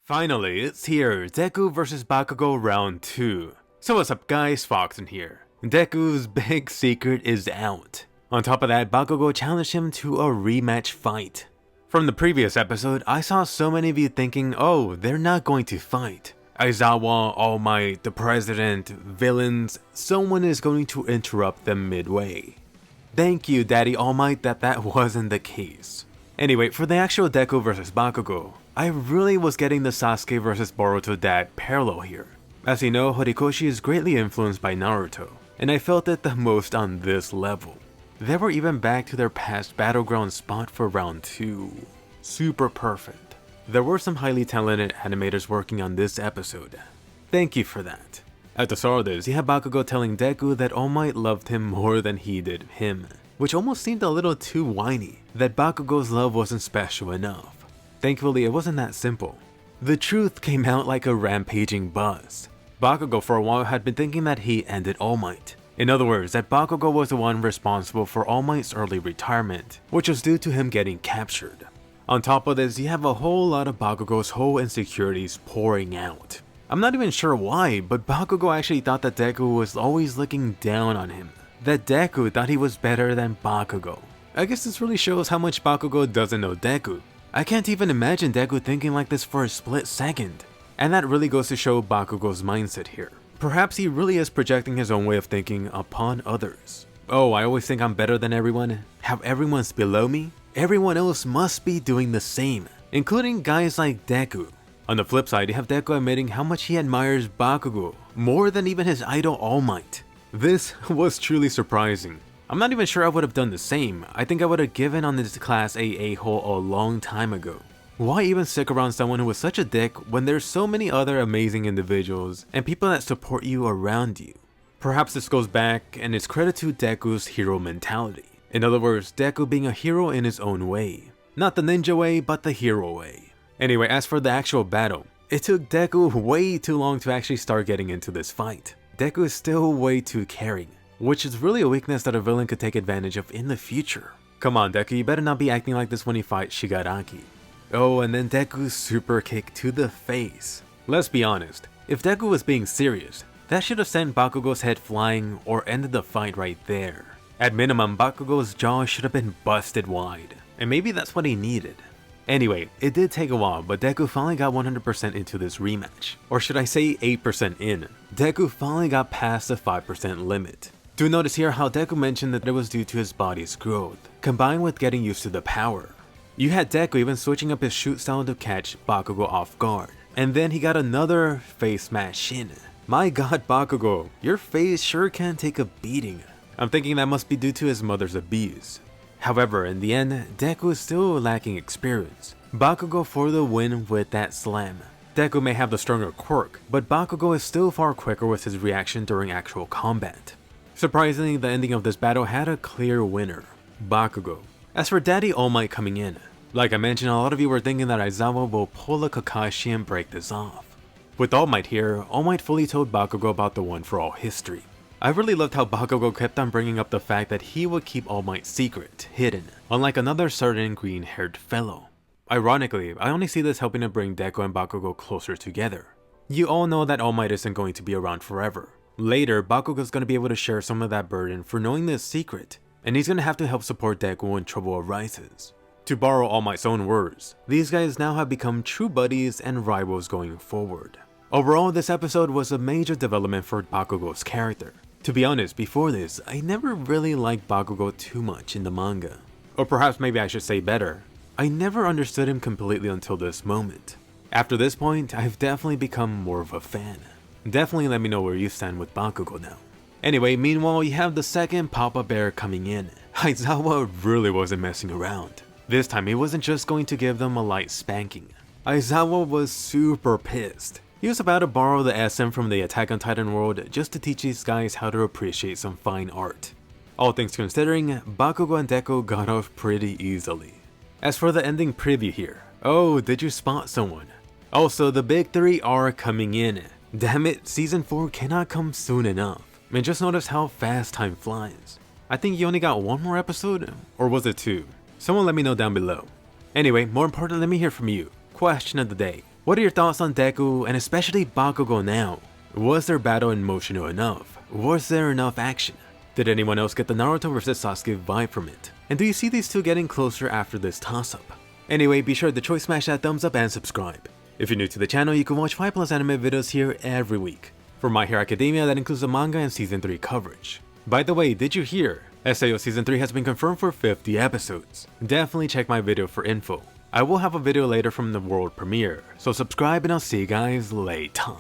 Finally, it's here, Deku vs Bakugo Round 2. So what's up guys, Foxen here. Deku's big secret is out. On top of that, Bakugo challenged him to a rematch fight. From the previous episode, I saw so many of you thinking, oh, they're not going to fight. Aizawa, All Might, the President, villains, someone is going to interrupt them midway. Thank you, Daddy All Might, that wasn't the case. Anyway, for the actual Deku vs Bakugo, I really was getting the Sasuke vs Boruto dad parallel here. As you know, Horikoshi is greatly influenced by Naruto, and I felt it the most on this level. They were even back to their past battleground spot for round 2. Super perfect. There were some highly talented animators working on this episode. Thank you for that. At the start of this, you have Bakugo telling Deku that All Might loved him more than he did him, which almost seemed a little too whiny, that Bakugo's love wasn't special enough. Thankfully, it wasn't that simple. The truth came out like a rampaging buzz. Bakugo for a while had been thinking that he ended All Might. In other words, that Bakugo was the one responsible for All Might's early retirement, which was due to him getting captured. On top of this, you have a whole lot of Bakugo's whole insecurities pouring out. I'm not even sure why, but Bakugo actually thought that Deku was always looking down on him. That Deku thought he was better than Bakugo. I guess this really shows how much Bakugo doesn't know Deku. I can't even imagine Deku thinking like this for a split second. And that really goes to show Bakugo's mindset here. Perhaps he really is projecting his own way of thinking upon others. Oh, I always think I'm better than everyone. How everyone's below me? Everyone else must be doing the same, including guys like Deku. On the flip side, you have Deku admitting how much he admires Bakugo, more than even his idol All Might. This was truly surprising. I'm not even sure I would have done the same. I think I would have given on this class a-hole a long time ago. Why even stick around someone who was such a dick when there's so many other amazing individuals and people that support you around you? Perhaps this goes back and is credit to Deku's hero mentality. In other words, Deku being a hero in his own way. Not the ninja way, but the hero way. Anyway, as for the actual battle, it took Deku way too long to actually start getting into this fight. Deku is still way too caring, which is really a weakness that a villain could take advantage of in the future. Come on Deku, you better not be acting like this when you fight Shigaraki. Oh, and then Deku's super kick to the face. Let's be honest, if Deku was being serious, that should have sent Bakugo's head flying or ended the fight right there. At minimum, Bakugo's jaw should have been busted wide, and maybe that's what he needed. Anyway, it did take a while, but Deku finally got 100% into this rematch. Or should I say 8% in. Deku finally got past the 5% limit. Do notice here how Deku mentioned that it was due to his body's growth, combined with getting used to the power. You had Deku even switching up his shoot style to catch Bakugo off guard. And then he got another face smash in. My god Bakugo, your face sure can take a beating. I'm thinking that must be due to his mother's abuse. However, in the end, Deku is still lacking experience. Bakugo for the win with that slam. Deku may have the stronger quirk, but Bakugo is still far quicker with his reaction during actual combat. Surprisingly, the ending of this battle had a clear winner, Bakugo. As for Daddy All Might coming in, like I mentioned, a lot of you were thinking that Aizawa will pull a Kakashi and break this off. With All Might here, All Might fully told Bakugo about the One for All history. I really loved how Bakugo kept on bringing up the fact that he would keep All Might's secret hidden, unlike another certain green-haired fellow. Ironically, I only see this helping to bring Deku and Bakugo closer together. You all know that All Might isn't going to be around forever. Later, Bakugo's going to be able to share some of that burden for knowing this secret, and he's going to have to help support Deku when trouble arises. To borrow All Might's own words, these guys now have become true buddies and rivals going forward. Overall, this episode was a major development for Bakugo's character. To be honest, before this, I never really liked Bakugo too much in the manga. Or perhaps maybe I should say better, I never understood him completely until this moment. After this point, I've definitely become more of a fan. Definitely let me know where you stand with Bakugo now. Anyway, meanwhile, you have the second Papa Bear coming in. Aizawa really wasn't messing around. This time, he wasn't just going to give them a light spanking. Aizawa was super pissed. He was about to borrow the SM from the Attack on Titan world just to teach these guys how to appreciate some fine art. All things considering, Bakugo and Deku got off pretty easily. As for the ending preview here, oh, did you spot someone? Also, the big three are coming in. Damn it, season 4 cannot come soon enough. And just notice how fast time flies. I think you only got one more episode, or was it 2? Someone let me know down below. Anyway, more important, let me hear from you. Question of the day. What are your thoughts on Deku and especially Bakugo now? Was their battle emotional enough? Was there enough action? Did anyone else get the Naruto vs Sasuke vibe from it? And do you see these two getting closer after this toss-up? Anyway, be sure to choice smash that thumbs up and subscribe. If you're new to the channel, you can watch 5+ anime videos here every week. For My Hero Academia, that includes the manga and season 3 coverage. By the way, did you hear? SAO season 3 has been confirmed for 50 episodes. Definitely check my video for info. I will have a video later from the world premiere, so subscribe and I'll see you guys later.